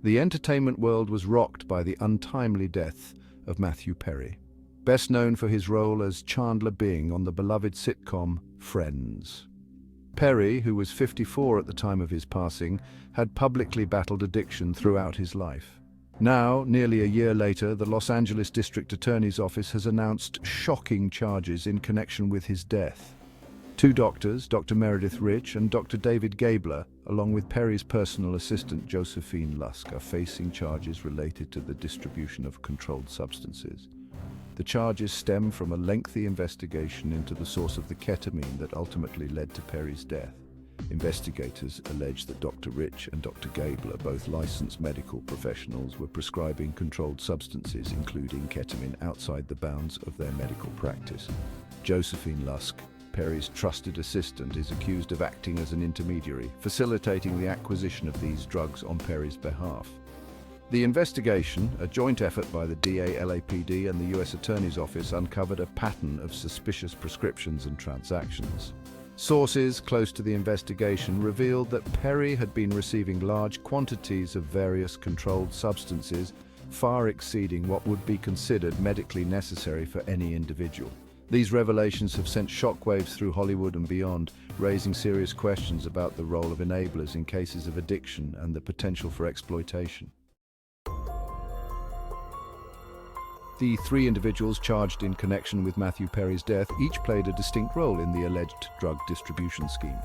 The entertainment world was rocked by the untimely death of Matthew Perry, best known for his role as Chandler Bing on the beloved sitcom Friends. Perry, who was 54 at the time of his passing, had publicly battled addiction throughout his life. Now, nearly a year later, the Los Angeles District Attorney's Office has announced shocking charges in connection with his death. Two doctors, Dr. Meredith Rich and Dr. David Gabler, along with Perry's personal assistant Josephine Lusk, are facing charges related to the distribution of controlled substances. The charges stem from a lengthy investigation into the source of the ketamine that ultimately led to Perry's death. Investigators allege that Dr. Rich and Dr. Gabler, both licensed medical professionals, were prescribing controlled substances, including ketamine, outside the bounds of their medical practice. Josephine Lusk, Perry's trusted assistant, is accused of acting as an intermediary, facilitating the acquisition of these drugs on Perry's behalf. The investigation, a joint effort by the DA, LAPD, and the U.S. Attorney's Office, uncovered a pattern of suspicious prescriptions and transactions. Sources close to the investigation revealed that Perry had been receiving large quantities of various controlled substances, far exceeding what would be considered medically necessary for any individual. These revelations have sent shockwaves through Hollywood and beyond, raising serious questions about the role of enablers in cases of addiction and the potential for exploitation. The three individuals charged in connection with Matthew Perry's death each played a distinct role in the alleged drug distribution scheme.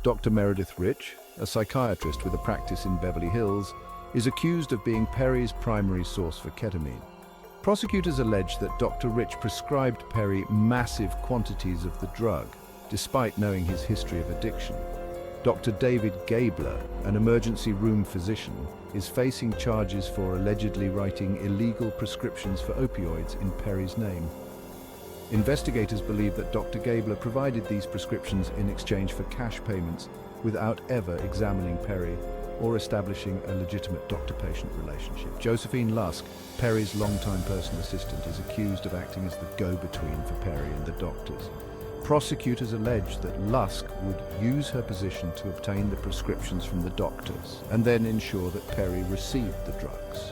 Dr. Meredith Rich, a psychiatrist with a practice in Beverly Hills, is accused of being Perry's primary source for ketamine. Prosecutors allege that Dr. Rich prescribed Perry massive quantities of the drug, despite knowing his history of addiction. Dr. David Gabler, an emergency room physician, is facing charges for allegedly writing illegal prescriptions for opioids in Perry's name. Investigators believe that Dr. Gabler provided these prescriptions in exchange for cash payments without ever examining Perry or establishing a legitimate doctor-patient relationship. Josephine Lusk, Perry's longtime personal assistant, is accused of acting as the go-between for Perry and the doctors. Prosecutors allege that Lusk would use her position to obtain the prescriptions from the doctors and then ensure that Perry received the drugs.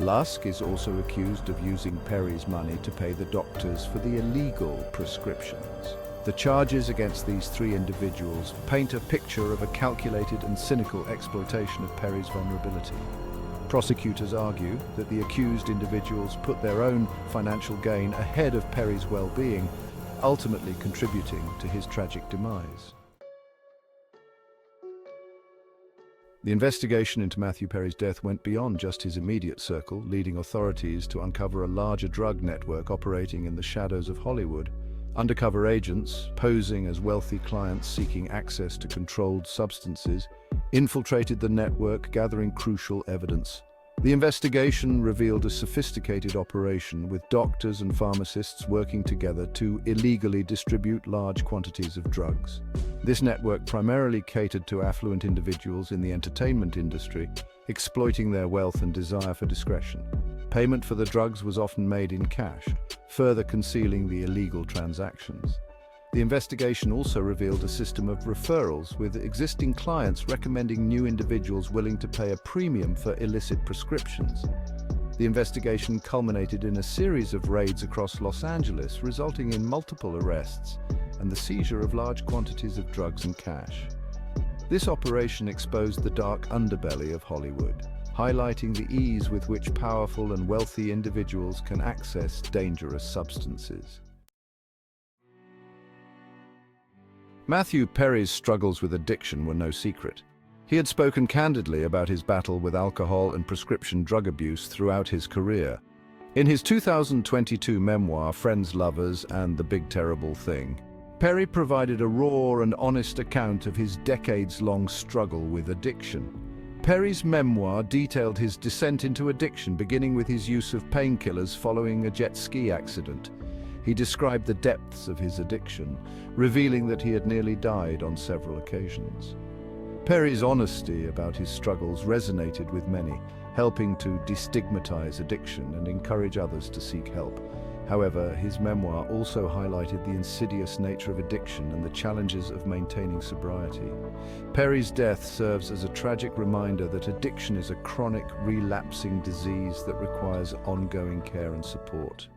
Lusk is also accused of using Perry's money to pay the doctors for the illegal prescriptions. The charges against these three individuals paint a picture of a calculated and cynical exploitation of Perry's vulnerability. Prosecutors argue that the accused individuals put their own financial gain ahead of Perry's well-being, ultimately contributing to his tragic demise. The investigation into Matthew Perry's death went beyond just his immediate circle, leading authorities to uncover a larger drug network operating in the shadows of Hollywood. Undercover agents, posing as wealthy clients seeking access to controlled substances, infiltrated the network, gathering crucial evidence. The investigation revealed a sophisticated operation with doctors and pharmacists working together to illegally distribute large quantities of drugs. This network primarily catered to affluent individuals in the entertainment industry, exploiting their wealth and desire for discretion. Payment for the drugs was often made in cash, further concealing the illegal transactions. The investigation also revealed a system of referrals, with existing clients recommending new individuals willing to pay a premium for illicit prescriptions. The investigation culminated in a series of raids across Los Angeles, resulting in multiple arrests and the seizure of large quantities of drugs and cash. This operation exposed the dark underbelly of Hollywood, highlighting the ease with which powerful and wealthy individuals can access dangerous substances. Matthew Perry's struggles with addiction were no secret. He had spoken candidly about his battle with alcohol and prescription drug abuse throughout his career. In his 2022 memoir, Friends, Lovers, and the Big Terrible Thing, Perry provided a raw and honest account of his decades-long struggle with addiction. Perry's memoir detailed his descent into addiction, beginning with his use of painkillers following a jet ski accident. He described the depths of his addiction, revealing that he had nearly died on several occasions. Perry's honesty about his struggles resonated with many, helping to destigmatize addiction and encourage others to seek help. However, his memoir also highlighted the insidious nature of addiction and the challenges of maintaining sobriety. Perry's death serves as a tragic reminder that addiction is a chronic, relapsing disease that requires ongoing care and support.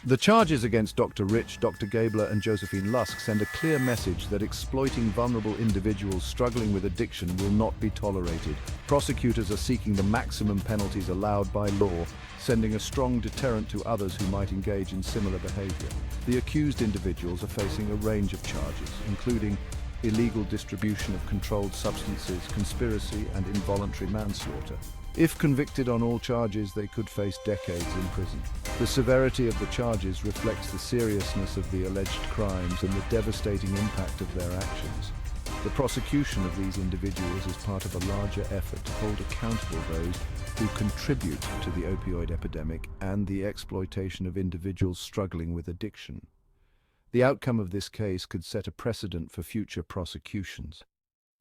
The charges against Dr. Rich, Dr. Gabler, and Josephine Lusk send a clear message that exploiting vulnerable individuals struggling with addiction will not be tolerated. Prosecutors are seeking the maximum penalties allowed by law, sending a strong deterrent to others who might engage in similar behavior. The accused individuals are facing a range of charges, including illegal distribution of controlled substances, conspiracy, and involuntary manslaughter. If convicted on all charges, they could face decades in prison. The severity of the charges reflects the seriousness of the alleged crimes and the devastating impact of their actions. The prosecution of these individuals is part of a larger effort to hold accountable those who contribute to the opioid epidemic and the exploitation of individuals struggling with addiction. The outcome of this case could set a precedent for future prosecutions,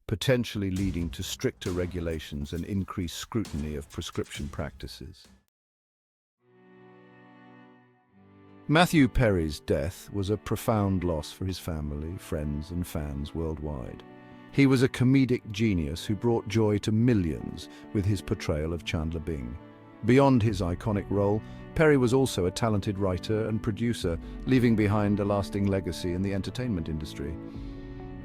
potentially leading to stricter regulations and increased scrutiny of prescription practices. Matthew Perry's death was a profound loss for his family, friends, and fans worldwide. He was a comedic genius who brought joy to millions with his portrayal of Chandler Bing. Beyond his iconic role, Perry was also a talented writer and producer, leaving behind a lasting legacy in the entertainment industry.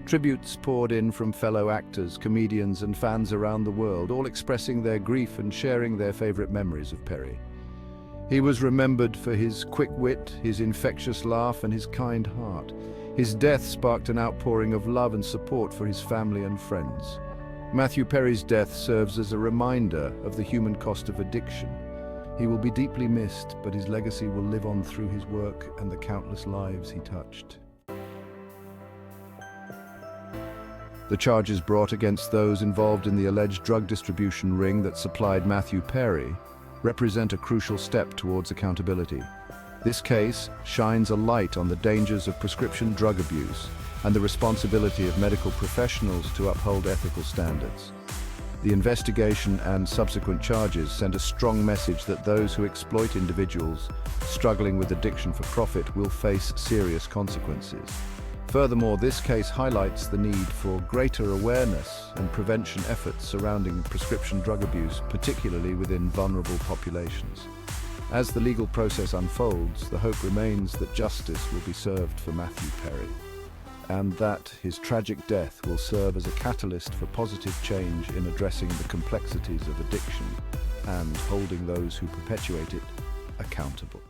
Tributes poured in from fellow actors, comedians, and fans around the world, all expressing their grief and sharing their favorite memories of Perry. He was remembered for his quick wit, his infectious laugh, and his kind heart. His death sparked an outpouring of love and support for his family and friends. Matthew Perry's death serves as a reminder of the human cost of addiction. He will be deeply missed, but his legacy will live on through his work and the countless lives he touched. The charges brought against those involved in the alleged drug distribution ring that supplied Matthew Perry represent a crucial step towards accountability. This case shines a light on the dangers of prescription drug abuse and the responsibility of medical professionals to uphold ethical standards. The investigation and subsequent charges send a strong message that those who exploit individuals struggling with addiction for profit will face serious consequences. Furthermore, this case highlights the need for greater awareness and prevention efforts surrounding prescription drug abuse, particularly within vulnerable populations. As the legal process unfolds, the hope remains that justice will be served for Matthew Perry, and that his tragic death will serve as a catalyst for positive change in addressing the complexities of addiction and holding those who perpetuate it accountable.